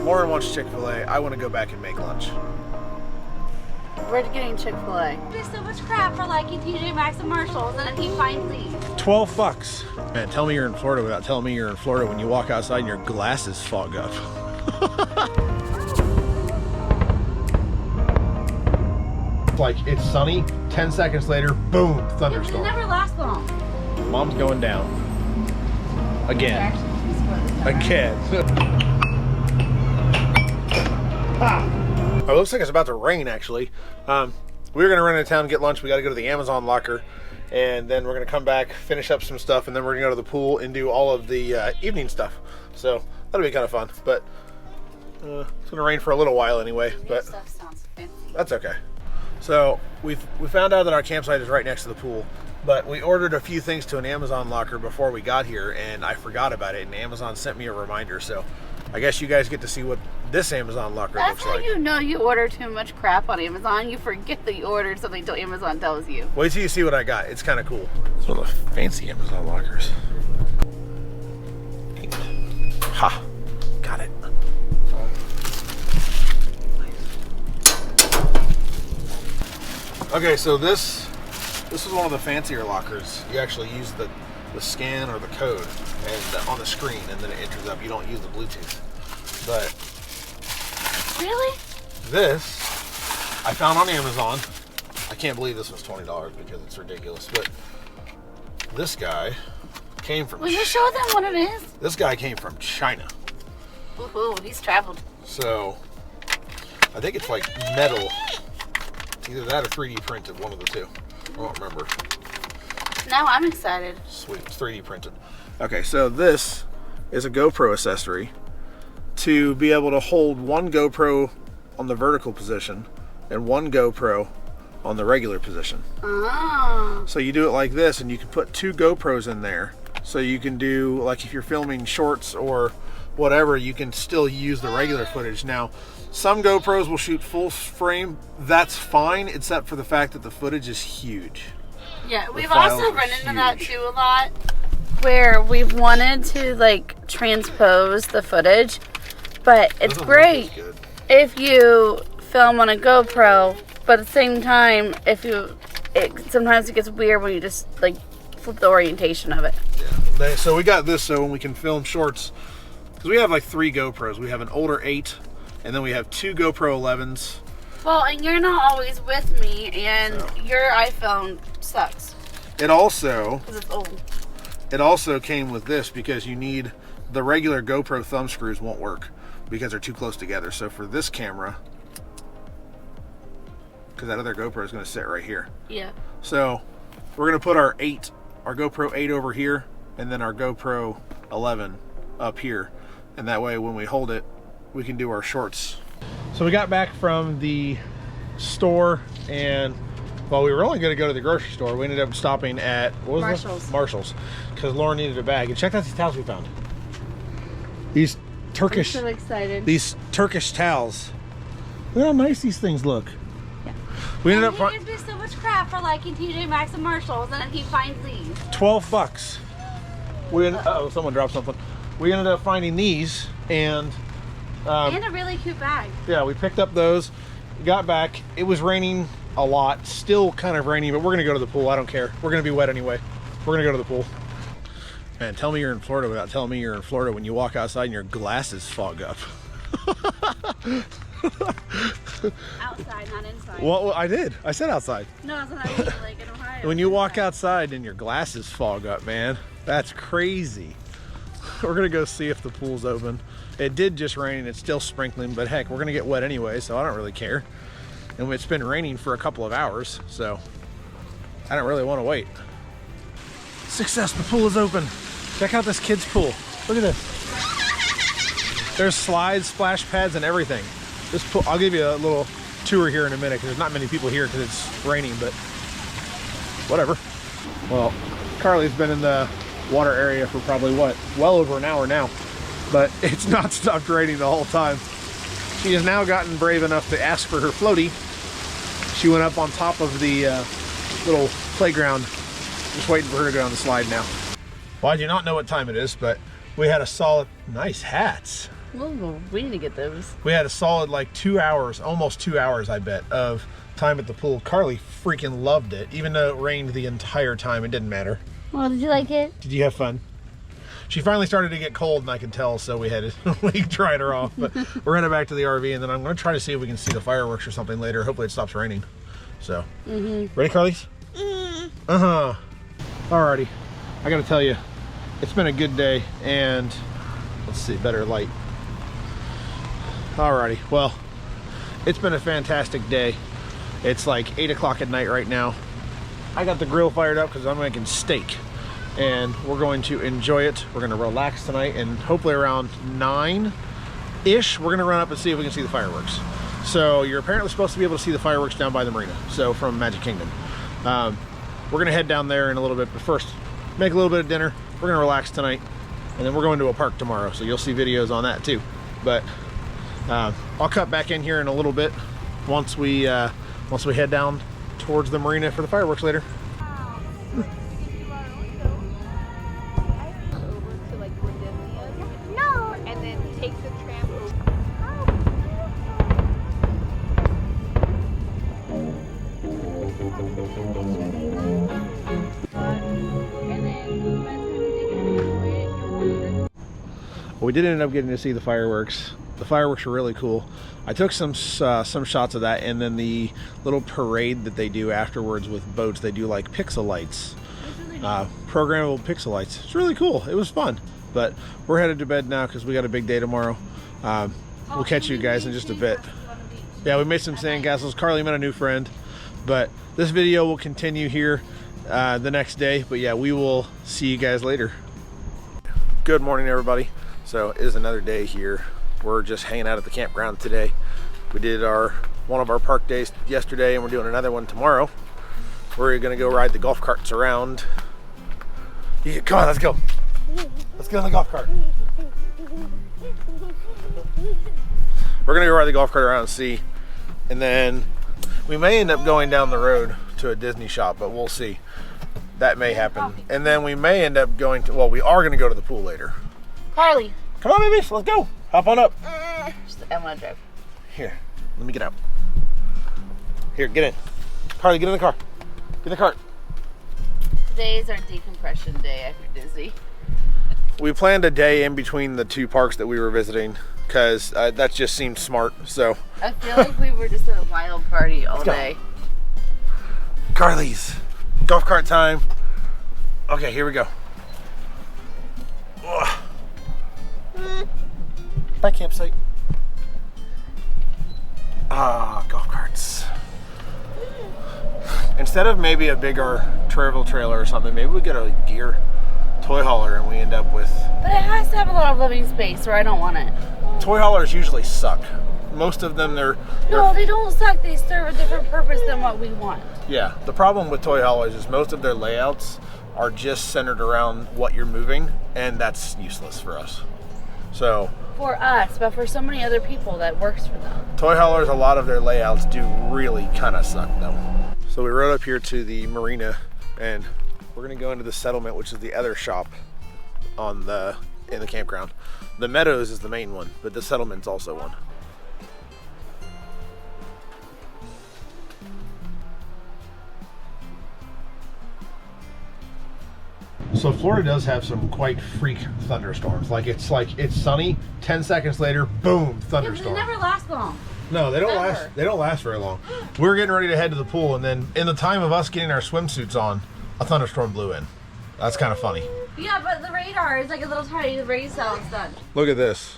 Lauren wants Chick-fil-A. I want to go back and make lunch. We're getting Chick-fil-A. There's so much crap for like in TJ Maxx and Marshalls, and then he finds these. $12. Man, tell me you're in Florida without telling me you're in Florida when you walk outside and your glasses fog up. Like it's sunny, 10 seconds later, boom, thunderstorm. It never lasts long. Mom's going down. Again. Again. Oh, it looks like it's about to rain actually. We were gonna run into town and get lunch. We gotta go to the Amazon locker, and then we're gonna come back, finish up some stuff, and then we're gonna go to the pool and do all of the evening stuff. So that'll be kind of fun, but it's gonna rain for a little while anyway, but Stuff sounds fancy. that's okay. So we found out that our campsite is right next to the pool, but we ordered a few things to an Amazon locker before we got here, and I forgot about it, and Amazon sent me a reminder. So I guess you guys get to see what this Amazon locker That's looks how like. you know you order too much crap on Amazon. You forget that you ordered something until Amazon tells you. Wait till you see what I got. It's kind of cool. It's one of the fancy Amazon lockers. Ha! Got it. Okay, so this is one of the fancier lockers. You actually use the scan or the code and on the screen, and then it enters up. You don't use the Bluetooth. But Really? this I found on Amazon. I can't believe this was $20 because it's ridiculous. But this guy came from. Will you show them what it is? This guy came from China. Ooh, he's traveled. So I think it's like metal. It's either that or 3D printed, one of the two. I don't remember. Now I'm excited. Sweet, it's 3D printed. Okay, so this is a GoPro accessory to be able to hold one GoPro on the vertical position and one GoPro on the regular position. Oh. So you do it like this, and you can put two GoPros in there. So you can do, like if you're filming shorts or whatever, you can still use the regular footage. Now, some GoPros will shoot full frame. That's fine, except for the fact that the footage is huge. Yeah, we've files also are run into that huge. too a lot, where we've wanted to like transpose the footage, but it's Doesn't look great as good. if you film on a GoPro, but at the same time, sometimes it gets weird when you just like flip the orientation of it. Yeah. So we got this so when we can film shorts, because we have like 3 GoPros. We have an older 8, and then we have 2 GoPro 11s. Well, and you're not always with me, and So. your iPhone sucks It also because it's old. came with this because you need the regular GoPro thumb screws won't work because they're too close together. So for this camera, because that other GoPro is going to sit right here. Yeah. So we're going to put our GoPro 8 over here, and then our GoPro 11 up here, and that way when we hold it, we can do our shorts. So we got back from the store, and well, we were only going to go to the grocery store. We ended up stopping at what was this? Marshall's, because Lauren needed a bag. And check out these towels we found. These Turkish. I'm so excited. These Turkish towels. Look how nice these things look. Yeah. We ended And up he gives me so much crap for like in TJ Maxx and Marshalls, and then he finds these. $12. Oh, someone dropped something. We ended up finding these, and And a really cute bag. yeah, we picked up those. Got back. It was raining a lot. Still kind of rainy, but we're gonna go to the pool. I don't care. We're gonna be wet anyway. We're gonna go to the pool. Man, tell me you're in Florida without telling me you're in Florida when you walk outside and your glasses fog up. Outside, not inside. Well, I did. I said outside. No, that's what I mean, like in Ohio. When you walk outside and your glasses fog up, man, that's crazy. We're gonna go see if the pool's open. It did just rain and it's still sprinkling, but heck, we're gonna get wet anyway, so I don't really care. And it's been raining for a couple of hours, so I don't really want to wait. Success, the pool is open. Check out this kid's pool. Look at this. There's slides, splash pads, and everything. This pool, I'll give you a little tour here in a minute because there's not many people here because it's raining, but whatever. Well, Carly's been in the water area for probably what, well over an hour now, but it's not stopped raining the whole time. She has now gotten brave enough to ask for her floaty. She went up on top of the little playground, just waiting for her to go down the slide now. Well, I do not know what time it is, but we had a solid, nice hats. Well, we need to get those. We had a solid like 2 hours, almost 2 hours, I bet, of time at the pool. Carly freaking loved it, even though it rained the entire time. It didn't matter. Well, did you like it? Did you have fun? She finally started to get cold, and I could tell, so we had to we dried her off. But we're gonna back to the RV, and then I'm gonna try to see if we can see the fireworks or something later. Hopefully it stops raining. So, ready, Carly's? Uh-huh. Alrighty. I gotta tell you, it's been a good day, and let's see, better light. Alrighty, well, it's been a fantastic day. It's like 8 o'clock at night right now. I got the grill fired up because I'm making steak, and we're going to enjoy it. We're gonna relax tonight, and hopefully around 9-ish, we're gonna run up and see if we can see the fireworks. So you're apparently supposed to be able to see the fireworks down by the marina, so from Magic Kingdom. We're gonna head down there in a little bit, but first, make a little bit of dinner. We're gonna relax tonight, and then we're going to a park tomorrow, so you'll see videos on that too. But I'll cut back in here in a little bit once we head down towards the marina for the fireworks later. No. And then take the tram over. Well, we did end up getting to see the fireworks. The fireworks were really cool. I took some shots of that, and then the little parade that they do afterwards with boats. They do like pixel lights, programmable pixel lights. It's really cool. It was fun. But we're headed to bed now because we got a big day tomorrow. We'll catch you guys in just a bit. Yeah, we made some sandcastles. Carly met a new friend. But this video will continue here the next day. But yeah, we will see you guys later. Good morning, everybody. So it is another day here. We're just hanging out at the campground today. We did one of our park days yesterday, and we're doing another one tomorrow. We're gonna go ride the golf carts around. Yeah, come on, let's go. Let's get on the golf cart. We're gonna go ride the golf cart around and see, and then we may end up going down the road to a Disney shop, but we'll see. That may happen. And then we may end up going to, well, we are gonna go to the pool later. Carly. Come on, baby, let's go. Hop on up. I want to drive. Here, let me get out. Here, get in. Carly, get in the car. Get in the cart. Today is our decompression day after Disney. We planned a day in between the two parks that we were visiting because that just seemed smart. So I feel like we were just at a wild party all day. Carly's golf cart time. Okay, here we go. Bye, campsite. Golf carts. Instead of maybe a bigger travel trailer or something, maybe we get a gear toy hauler and we end up with... But it has to have a lot of living space, or I don't want it. Toy haulers usually suck. Most of them, they're No, they don't suck. They serve a different purpose than what we want. Yeah, the problem with toy haulers is most of their layouts are just centered around what you're moving, and that's useless for us. So For us, but for so many other people that works for them. toy haulers, a lot of their layouts do really kind of suck though. So we rode up here to the marina, and we're gonna go into the settlement, which is the other shop in the campground. The Meadows is the main one, but the settlement's also one. So Florida does have some quite freak thunderstorms. It's sunny, 10 seconds later, boom, thunderstorm. They never last long. No, they don't Ever. last. They don't last very long. We were getting ready to head to the pool, and then in the time of us getting our swimsuits on, a thunderstorm blew in. That's kind of funny. Yeah, but the radar is like a little tiny rain cell instead. Look at this.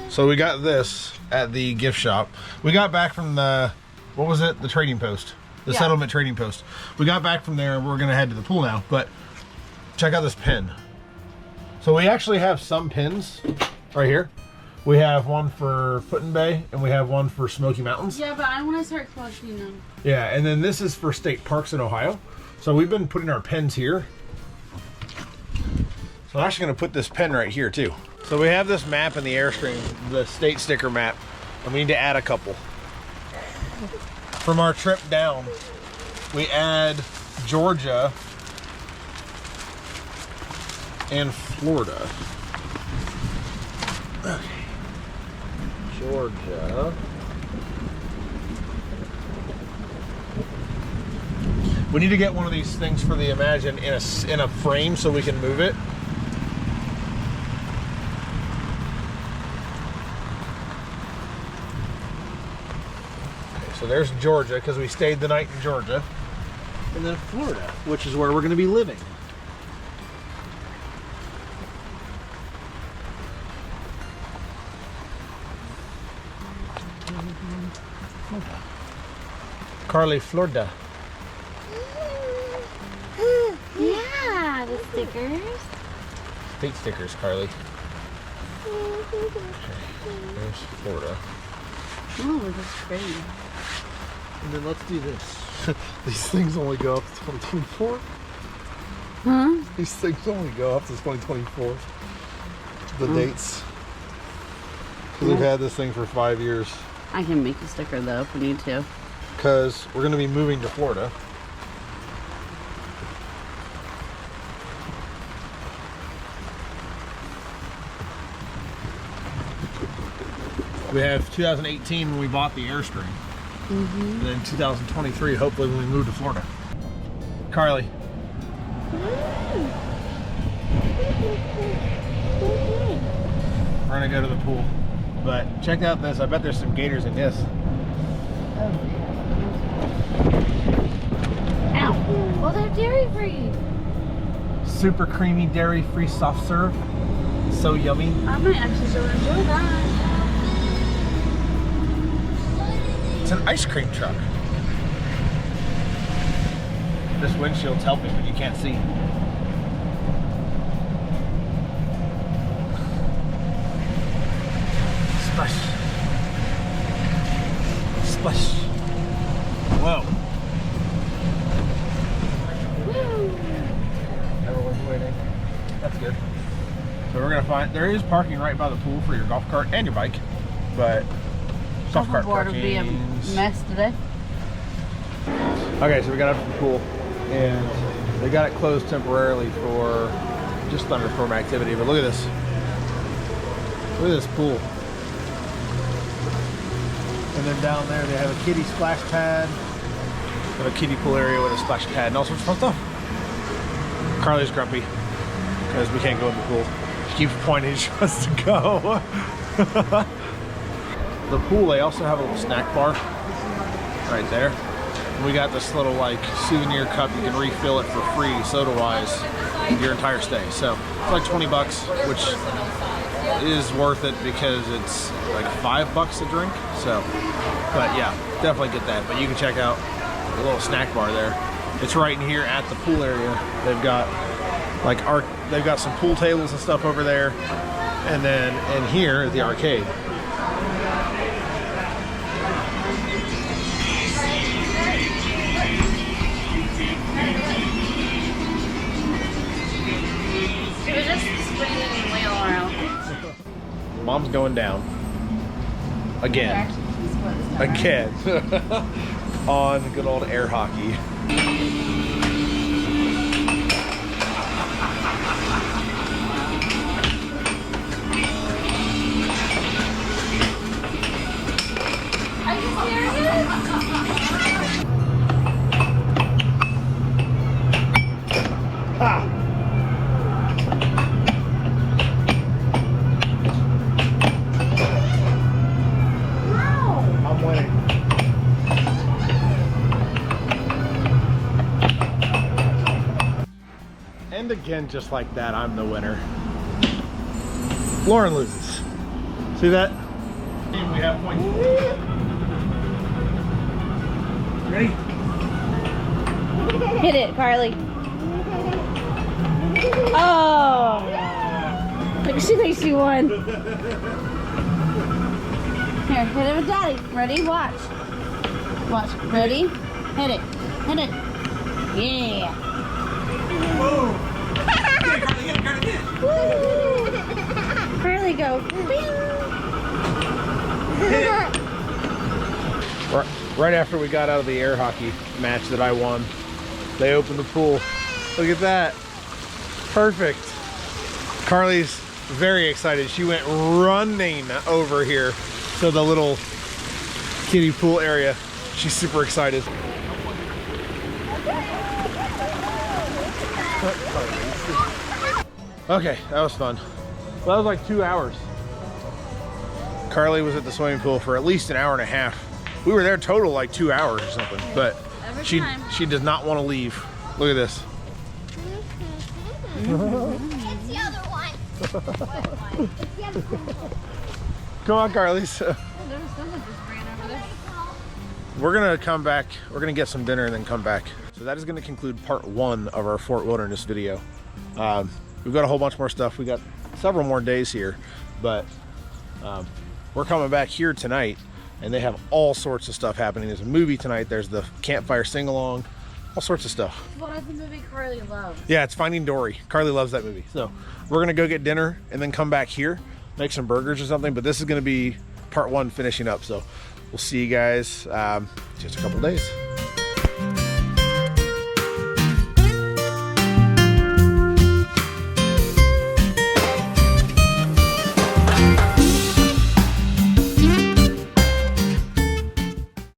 So we got this at the gift shop. We got back from the, what was it? The trading post. The settlement trading post. We got back from there, and we're gonna head to the pool now, but check out this pin. So we actually have some pins right here. We have one for Put-in-Bay, and we have one for Smoky Mountains. Yeah, but I want to start collecting them. Yeah, and then this is for state parks in Ohio. So we've been putting our pins here. So I'm actually gonna put this pen right here too. So we have this map in the Airstream, the state sticker map, and we need to add a couple. From our trip down, we add Georgia and Florida. Okay. Georgia. We need to get one of these things for the Imagine in a frame so we can move it. Okay, so there's Georgia because we stayed the night in Georgia. And then Florida, which is where we're going to be living. Carly, Florida. Yeah, the stickers. State stickers, Carly. Okay, there's Florida. Oh, that's great. And then let's do this. These things only go up to 2024. Huh? These things only go up to 2024. The dates. Because we've had this thing for 5 years. I can make a sticker though if we need to. Because we're going to be moving to Florida. We have 2018 when we bought the Airstream. And then 2023, hopefully, when we move to Florida. Carly. We're gonna go to the pool. But check out this. I bet there's some gators in this. Ow. Well, they're dairy free. Super creamy, dairy-free soft serve. So yummy. I might actually still enjoy that. It's an ice cream truck. This windshield's helping, but you can't see. Splash. Splash. Whoa. Woo. Everyone's waiting. That's good. So we're gonna find, there is parking right by the pool for your golf cart and your bike, but golf cart Board would be a parking's- mess today. Okay, so we got up to the pool and they got it closed temporarily for just thunderstorm activity, but look at this. Look at this pool. And then down there they have a kiddie splash pad, they have a kiddie pool area with a splash pad and all sorts of fun stuff. Carly's grumpy because we can't go in the pool. She keeps pointing, she wants to go. The pool, they also have a little snack bar right there. We got this little like souvenir cup. You can refill it for free, soda-wise, your entire stay. So it's like 20 bucks, which is worth it because it's like $5 a drink. So, but yeah, definitely get that. But you can check out the little snack bar there. It's right in here at the pool area. They've got like they've got some pool tables and stuff over there, and then in here the arcade. It was just spinning and wheel around. Mom's going down again. Again on good old air hockey. Are you serious? Ah! I'm winning. And again, just like that, I'm the winner. Lauren loses. See that? We have points. Ready? Hit it, Carly. Oh! Like she thinks she won. Here, hit it with Daddy. Ready? Watch. Watch. Ready? Hit it. Hit it. Yeah. Carly, go. Right after we got out of the air hockey match that I won, they opened the pool. Look at that. Perfect. Carly's very excited. She went running over here to the little kiddie pool area. She's super excited. Okay, that was fun. Well, that was like 2 hours. Carly was at the swimming pool for at least an hour and a half. We were there total like 2 hours or something, but she does not want to leave. Look at this. It's the other one. It's the other one. Come on, Carly. We're gonna come back. We're gonna get some dinner and then come back. So that is gonna conclude part 1 of our Fort Wilderness video. We've got a whole bunch more stuff. We got several more days here, but we're coming back here tonight, and they have all sorts of stuff happening. There's a movie tonight. There's the campfire sing-along, all sorts of stuff. What is the movie Carly loves? Yeah, it's Finding Dory. Carly loves that movie. So we're gonna go get dinner and then come back here, make some burgers or something. But this is gonna be part 1 finishing up. So we'll see you guys just a couple days.